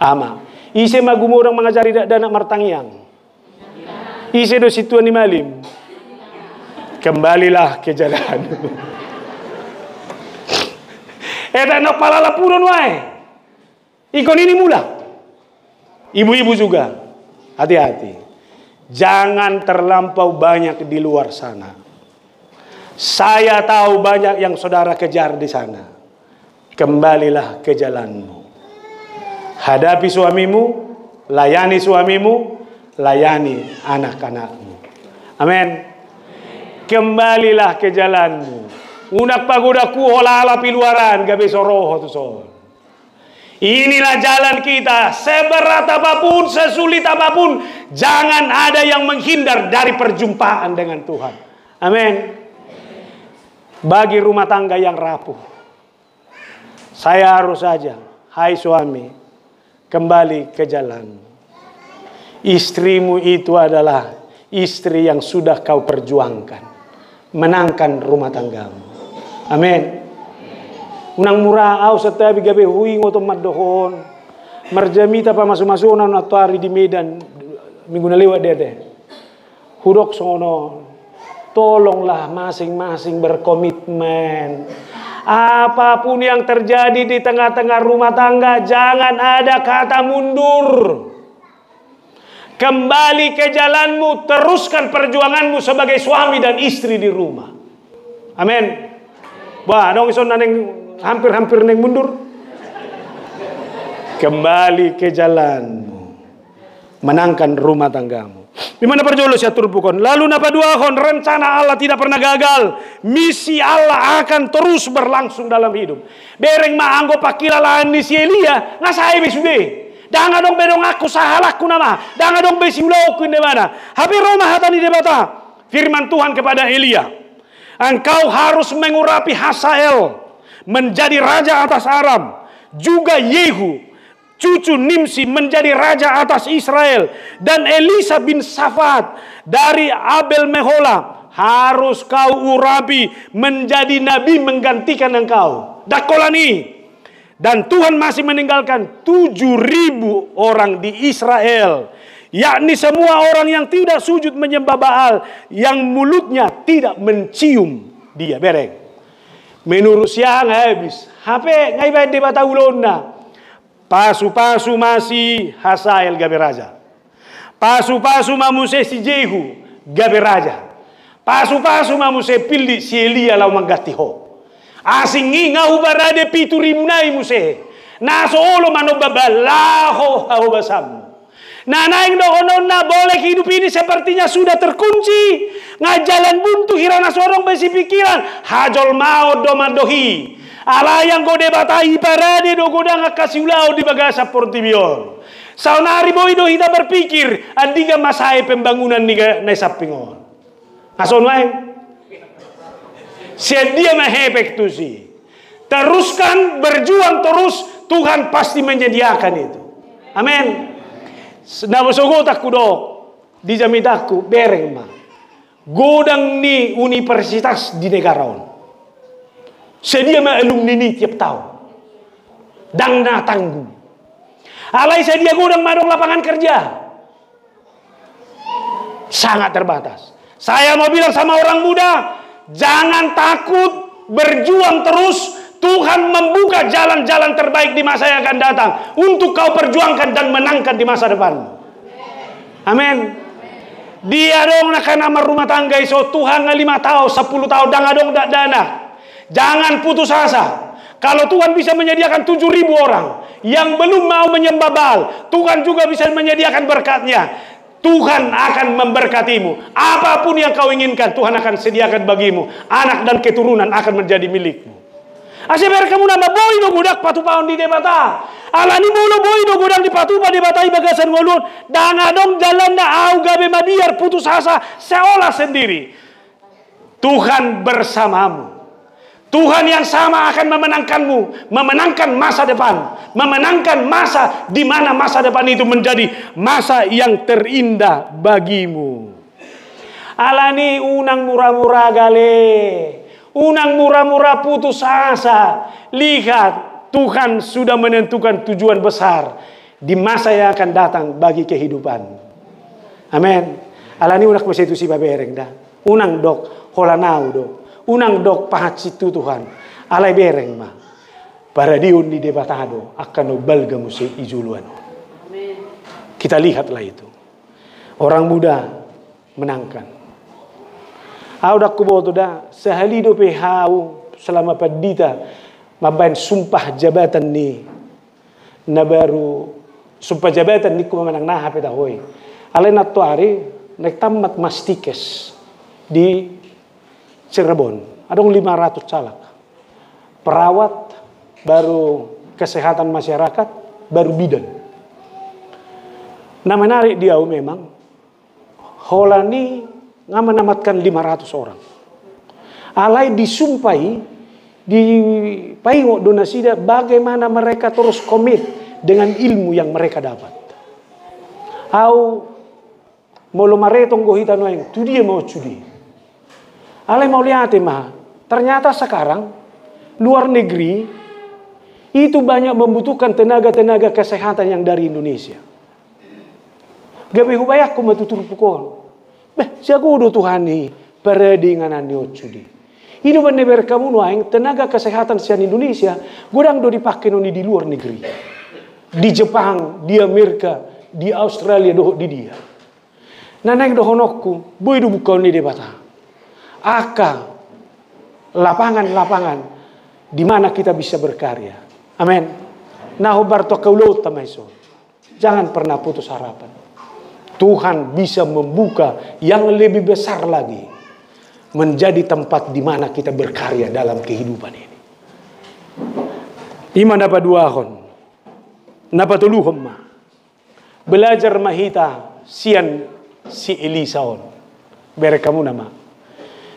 Ama. Ise magumurang mangajari dana martangyang. Ise do situan ni malim. Kembalilah ke jalan. Eta nok palalapuron wae. Ikon ini mula. Ibu-ibu juga. Hati-hati. Jangan terlampau banyak di luar sana. Saya tahu banyak yang saudara kejar di sana. Kembalilah ke jalanmu. Hadapi suamimu, layani suamimu, layani anak-anakmu. Amin. Kembalilah ke jalanmu. Unak pagodaku hola-hala piluaran gabe soroho tu sol. Inilah jalan kita. Seberat apapun, sesulit apapun, jangan ada yang menghindar dari perjumpaan dengan Tuhan. Amin. Bagi rumah tangga yang rapuh, saya harus saja, hai suami, kembali ke jalan. Istrimu itu adalah istri yang sudah kau perjuangkan, menangkan rumah tanggamu. Amin. Unang murah au setabi gabe hui ngoto madohon. Marjamita pa masuk-masukan atau hari di Medan minggu na lewat dede. Hudok sono. Tolonglah masing-masing berkomitmen. Apapun yang terjadi di tengah-tengah rumah tangga, jangan ada kata mundur. Kembali ke jalanmu, teruskan perjuanganmu sebagai suami dan istri di rumah. Amin. Wah, dong ison naneng hampir-hampir neng mundur. Kembali ke jalanmu, menangkan rumah tanggamu. Di mana perjolos ya turpukon. Lalu napa duahon, rencana Allah tidak pernah gagal. Misi Allah akan terus berlangsung dalam hidup. Bereng ma anggo pakilalaan di si Elia, ngasai besude. Danga dong bedong aku sahalakku nama. Danga dong besiulau ku mana. Habi Roma hatani debata. Firman Tuhan kepada Elia. Engkau harus mengurapi Hazael menjadi raja atas Aram. Juga Yehu, cucu Nimsi, menjadi raja atas Israel. Dan Elisa bin Safat dari Abel Mehola harus kau urapi menjadi nabi menggantikan engkau. Dakolani. Dan Tuhan masih meninggalkan 7.000 orang di Israel. Yakni semua orang yang tidak sujud menyembah Baal, yang mulutnya tidak mencium dia. Bereng. Menurut siang habis. HP ngai di bata ulona. Pasu-pasu masih Hazael gabe raja. Pasu-pasu mamuse si Jehu gabe raja. Pasu-pasu mamuse pilih si Elia lau manggati ho. Asing ngau barade 7.000 nai muse. Naso olo mano babalaho hau basam. Nanaing dohonon na boleh hidup ini sepertinya sudah terkunci. Ngajalan buntu hirana sorong besi pikiran. Hajol mau domadohi. Ala yang gode batai parade do godang akasiulau di bagasa portibion. Saunari boy do kita berpikir andiga masai pembangunan niga naisapingon. Ason wae. Sedia mahepek tu si. Teruskan berjuang terus, Tuhan pasti menyediakan itu. Amin. Nabosogotak kudo di jamitaku bereng ma. Godang ni universitas di negara on. Sedia ma alumni ni tiap tahun. Dang na tanggung. Alai sedia godang madong lapangan kerja. Sangat terbatas. Saya mau bilang sama orang muda, jangan takut, berjuang terus. Tuhan membuka jalan-jalan terbaik di masa yang akan datang untuk kau perjuangkan dan menangkan di masa depan. Amin. Dia dong nak nama rumah tangga iso Tuhan 5 tahun, 10 tahun dang adong dak dana. Jangan putus asa. Kalau Tuhan bisa menyediakan 7.000 orang yang belum mau menyembah Baal, Tuhan juga bisa menyediakan berkatnya. Tuhan akan memberkatimu. Apapun yang kau inginkan, Tuhan akan sediakan bagimu. Anak dan keturunan akan menjadi milikmu. Aseber kamu nama boy do budak patu paon di debata. Alani mulu boy do budak di patu pa debata bagasan ngolun. Dangadong jalan na au gabe mabiar putus asa seolah sendiri. Tuhan bersamamu. Tuhan yang sama akan memenangkanmu, memenangkan masa depan, memenangkan masa di mana masa depan itu menjadi masa yang terindah bagimu. Alani unang murah-murah gale, unang murah-murah putus asa. Lihat, Tuhan sudah menentukan tujuan besar di masa yang akan datang bagi kehidupan. Amin. Alani unak masa itu si babereng dah. Unang dok holanau dok. Unang dok pahat situ Tuhan. Alai bereng mah. Para diun di debatado akan balga musik ijuluan. Kita lihatlah itu. Orang muda menangkan. Audak kuboto dah sehali do pehau selama padita maban sumpah jabatan ni na baru sumpah jabatan ni ku menang nah peta hoy. Alai natto ari nek tamat mastikes di Cirebon, ada 500 caleg. Perawat, baru kesehatan masyarakat, baru bidan. Nah menarik dia memang, holani ngamenamatkan 500 orang. Alai disumpai, di paingok donasida bagaimana mereka terus komit dengan ilmu yang mereka dapat. Au molo maretong gohita noeng, tu dia mau cudi. Alai mau lihat mah, ternyata sekarang luar negeri itu banyak membutuhkan tenaga-tenaga kesehatan yang dari Indonesia. Gabe hubayak ko matutur pukon. Beh, siago do Tuhan ni peredinganan ni ocudi. Hidup neber kamu nuaing tenaga kesehatan sian Indonesia, godang do dipakai noni di luar negeri. Di Jepang, di Amerika, di Australia do di dia. Naneng do honokku, boy do bukan ni debata. Aka lapangan-lapangan di mana kita bisa berkarya. Amin. Nah, barto kaulo tamaiso. Jangan pernah putus harapan. Tuhan bisa membuka yang lebih besar lagi menjadi tempat di mana kita berkarya dalam kehidupan ini. Iman dapat dua hon. Napa tuluhom ma. Belajar mahita sian si Elisa on. Bere kamu nama.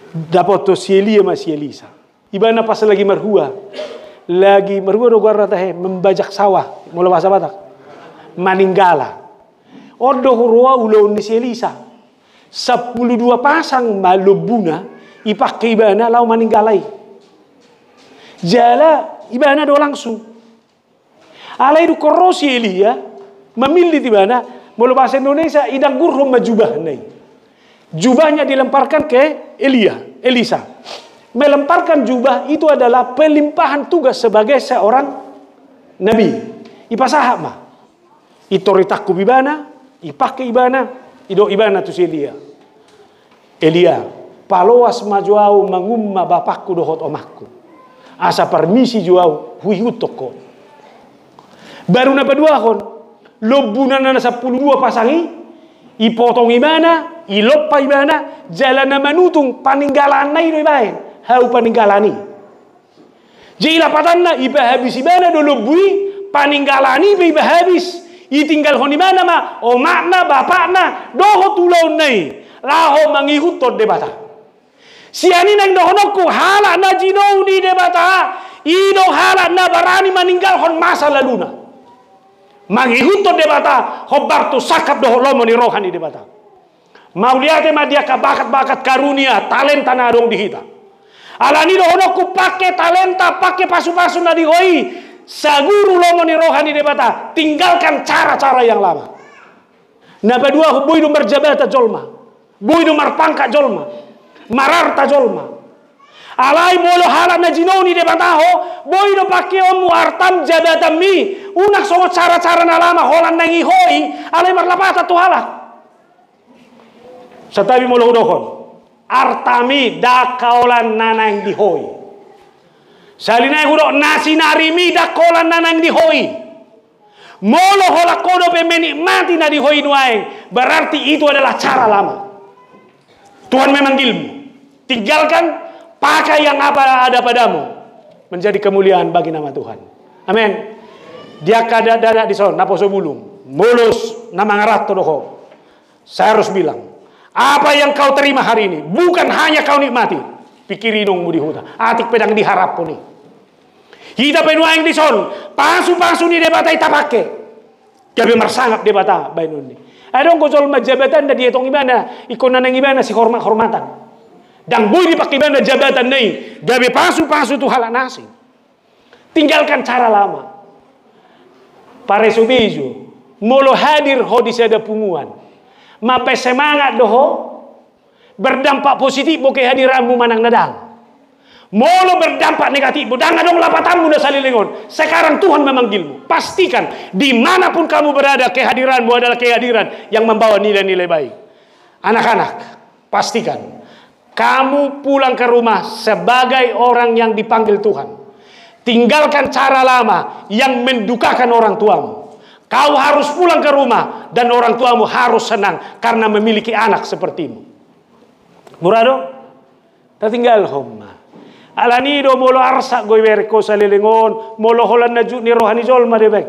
Dapat to si Elia masih Elisa. Ibana pas lagi merhua do guarda tahe membajak sawah, mula bahasa Batak. Maninggala. Odo hurua ulo ni si Elisa. 12 pasang malubuna ipakai ibana lau maninggalai. Jala ibana do langsung. Alai do korosi Elia memilih ibana mula bahasa Indonesia idang gurhum majubah nai. Jubahnya dilemparkan ke Elisa. Melemparkan jubah itu adalah pelimpahan tugas sebagai seorang nabi. Ipasahap mah. Itoritaku ibana, ipakai ibana, ido ibana tu si Elia. Elia, paloas majuau mangumma bapakku dohot omakku. Asa permisi juau huihutoko. Baru napa dua hon, lobunan na 12 pasangi, ipotong ibana, iloppa ibana, jalan na manutung paninggalan na ino ibahin. Hau paninggalani. Jila patanna iba habis ibana do lobui, paninggalani iba habis. Itinggal hon ibana ma, o makna bapakna, doho tulaw nai, laho mangihutod debata. Siani nang dohonokku hala na jino di debata, ido hala na barani maninggal hon masa laluna. Mangihutod debata, hobartu sakap doho lomo ni rohani debata. Mauliate ma dia kabakat-bakat karunia, talenta na dong dihita. Alani dohonokku pakai talenta, pakai pasu-pasu na dihoi. Saguru lomo ni rohani debata. Tinggalkan cara-cara yang lama. Napa dua boy do marjabata jolma. Boy do marpangka jolma. Mararta jolma. Alai molo hala na jinoni debata ho. Boy do pakai omu artam jabatan mi. Unak songo cara-cara na lama holan nangi hoi. Alai marlapata tu halak. Satabi molo dohon. Artami da kaulan nanang dihoi. Salina guro nasi narimi dakolan nanang dihoi. Molo hola kodo pe menikmati na dihoi nuaeng. Berarti itu adalah cara lama. Tuhan memanggilmu. Tinggalkan, pakai yang apa ada padamu. Menjadi kemuliaan bagi nama Tuhan. Amin. Dia kada dada di son naposo bulung. Mulus nama ngarat doho. Saya harus bilang, apa yang kau terima hari ini bukan hanya kau nikmati. Pikirin dong di hutan. Atik pedang diharap pun nih. Kita penuaing di son. Pasu-pasu ni debata ita pakai. Jadi mersangap debata bainun ni. Adong ko soal jabatan dan dia tong gimana? Ikon nang gimana si hormatan. Dan bui dipakai mana jabatan nih. Gabe pasu-pasu tu hal nasi. Tinggalkan cara lama. Pare subijo. Molo hadir ho di sada punguan. Mape semangat doho. Berdampak positif bo kehadiranmu manang nadang. Molo berdampak negatif. Budang adong lapatanmu dah salilingon. Sekarang Tuhan memanggilmu. Pastikan dimanapun kamu berada, kehadiranmu adalah kehadiran yang membawa nilai-nilai baik. Anak-anak, pastikan kamu pulang ke rumah sebagai orang yang dipanggil Tuhan. Tinggalkan cara lama yang mendukakan orang tuamu. Kau harus pulang ke rumah dan orang tuamu harus senang karena memiliki anak sepertimu. Murado? Tertinggal homma. Alanido molo arsak goy werko salilingon, molo holan naju ni rohani jolma debek.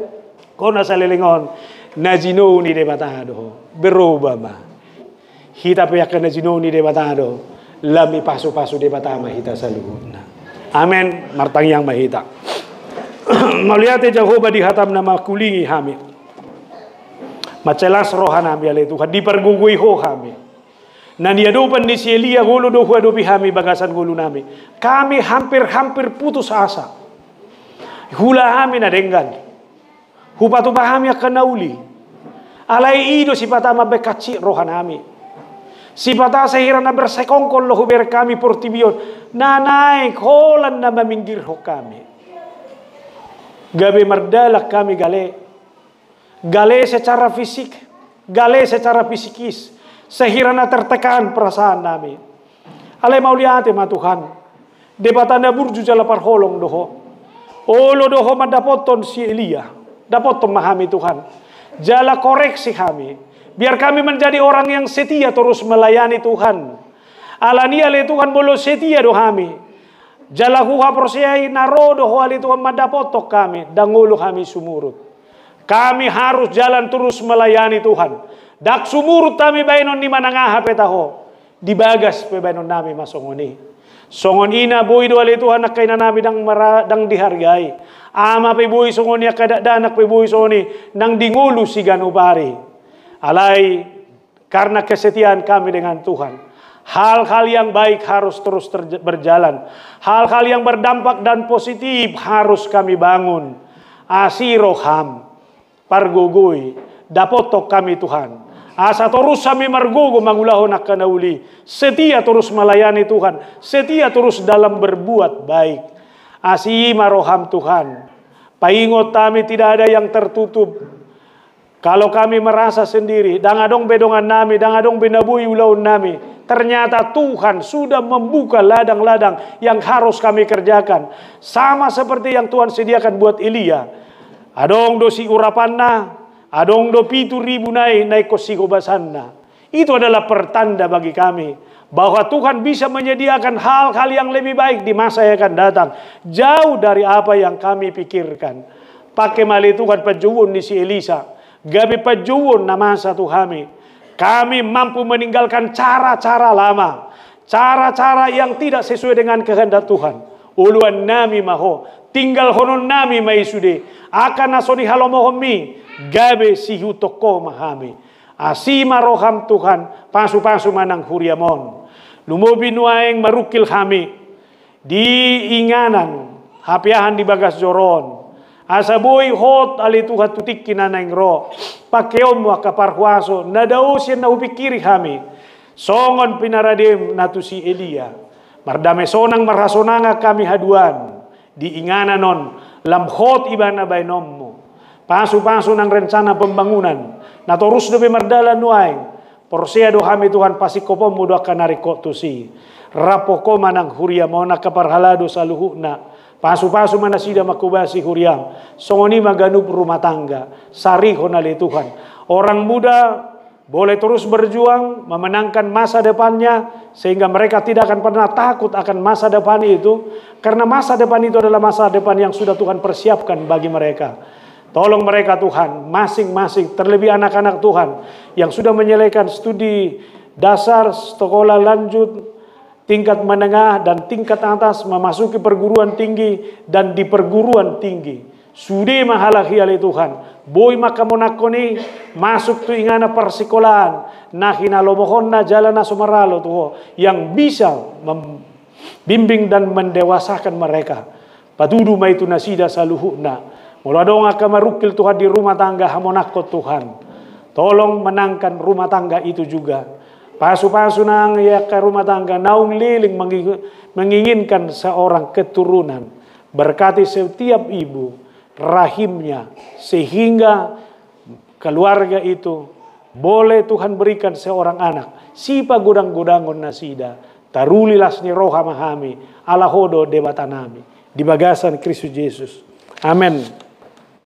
Kona salilingon, najino ni debatado. Berubah ma. Hita peyakan najino ni debatado. Lami pasu-pasu debatama hita saluhuna. Amen. Martang yang mahita. Melihat Jehovah di hatam nama kulingi kami. Macelas rohana biale Tuhan dipergugui ho kami. Nan dia dopan di Elia gulu dohu adopi kami bagasan gulu nami. Kami hampir putus asa. Hula kami na denggan. Hupatu kami akan nauli. Alai ido si patama bekaci rohana kami. Si patah sehira na bersekongkol loh ber kami portibion. Nanai kolan na maminggir ho kami. Gabe merdalak kami gale. Gale secara fisik. Gale secara psikis. Sehira na tertekan perasaan nami. Alay mauliate ma Tuhan. Debatanda burju jala parholong doho. Olo doho madapoton si Elia. Dapoton mahami Tuhan. Jala koreksi kami. Biar kami menjadi orang yang setia terus melayani Tuhan. Alania le Tuhan bolo setia do kami. Jalahu haprosiai narodo hoali Tuhan madapotok kami. Dangulu kami sumurut. Kami harus jalan terus melayani Tuhan. Dak sumurut kami bainon ni manangaha petaho. Dibagas pe bainon nami masongoni. Songon ina boy do ali Tuhan nak kaina nami dang dihargai. Ama pe boy songoni kada danak pe boy songoni nang dingulu si ganupari. Alai karena kesetiaan kami dengan Tuhan. Hal-hal yang baik harus terus berjalan. Hal-hal yang berdampak dan positif harus kami bangun. Asiroham. Pargugui. Dapotok kami Tuhan. Asa terus kami margugo mangulaho nak kanauli. Setia terus melayani Tuhan. Setia terus dalam berbuat baik. Asimaroham Tuhan. Paingot kami tidak ada yang tertutup. Kalau kami merasa sendiri, dangadong bedongan nami, dangadong binabui ulaun nami, ternyata Tuhan sudah membuka ladang-ladang yang harus kami kerjakan. Sama seperti yang Tuhan sediakan buat Elia. Adong do si urapanna, adong do 7.000 naik kosigo basanna. Itu adalah pertanda bagi kami bahwa Tuhan bisa menyediakan hal-hal yang lebih baik di masa yang akan datang, jauh dari apa yang kami pikirkan. Pakai mali Tuhan pejuun di si Elisa. Gabi pajuun na masa tu kami mampu meninggalkan cara-cara lama, cara-cara yang tidak sesuai dengan kehendak Tuhan. Uluan nami maho, tinggal honon nami maisude, akan nasoni halomohomi, gabe sihu toko mahami. Asima roham Tuhan, pasu-pasu manang huriamon. Lumobi nuaeng marukil kami, diinganan, hapiahan di bagas joron. Asaboy hot ali Tuhan tutik kinanaing ro. Pakeom wa kaparhuaso. Nadausyan na upikiri kami. Songon pinaradim natu si Elia. Mardame sonang marhasonanga kami haduan. Diingananon. Lamhot ibana bainommo. Pasu-pasu ng rencana pembangunan. Natorus dobe mardalan nuaing. Porseado kami Tuhan pasikopom mudo akan narikot tu si. Rapoko manang huriamona kaparhalado sa luhuna. Pasu-pasu mana sida makubasi huriam. Songoni maganup rumah tangga. Sari honale Tuhan. Orang muda boleh terus berjuang memenangkan masa depannya sehingga mereka tidak akan pernah takut akan masa depan itu, karena masa depan itu adalah masa depan yang sudah Tuhan persiapkan bagi mereka. Tolong mereka Tuhan, masing-masing, terlebih anak-anak Tuhan yang sudah menyelesaikan studi dasar, sekolah lanjut, tingkat menengah dan tingkat atas, memasuki perguruan tinggi dan di perguruan tinggi. Sudah mahalahi oleh Tuhan. Boy makamonakoni masuk tu ingana persekolahan. Nahina lomohonna jalana sumaralo tuh yang bisa membimbing dan mendewasakan mereka. Patudu ma itu nasida saluhuna. Mula dong akan marukil Tuhan di rumah tangga hamonakot Tuhan. Tolong menangkan rumah tangga itu juga. Pasu-pasu nang ya ke rumah tangga naung liling menginginkan seorang keturunan. Berkati setiap ibu rahimnya sehingga keluarga itu boleh Tuhan berikan seorang anak. Sipa gudang-gudangon nasida tarulilas ni roha mahami ala hodo debatanami di bagasan Kristus Yesus. Amin.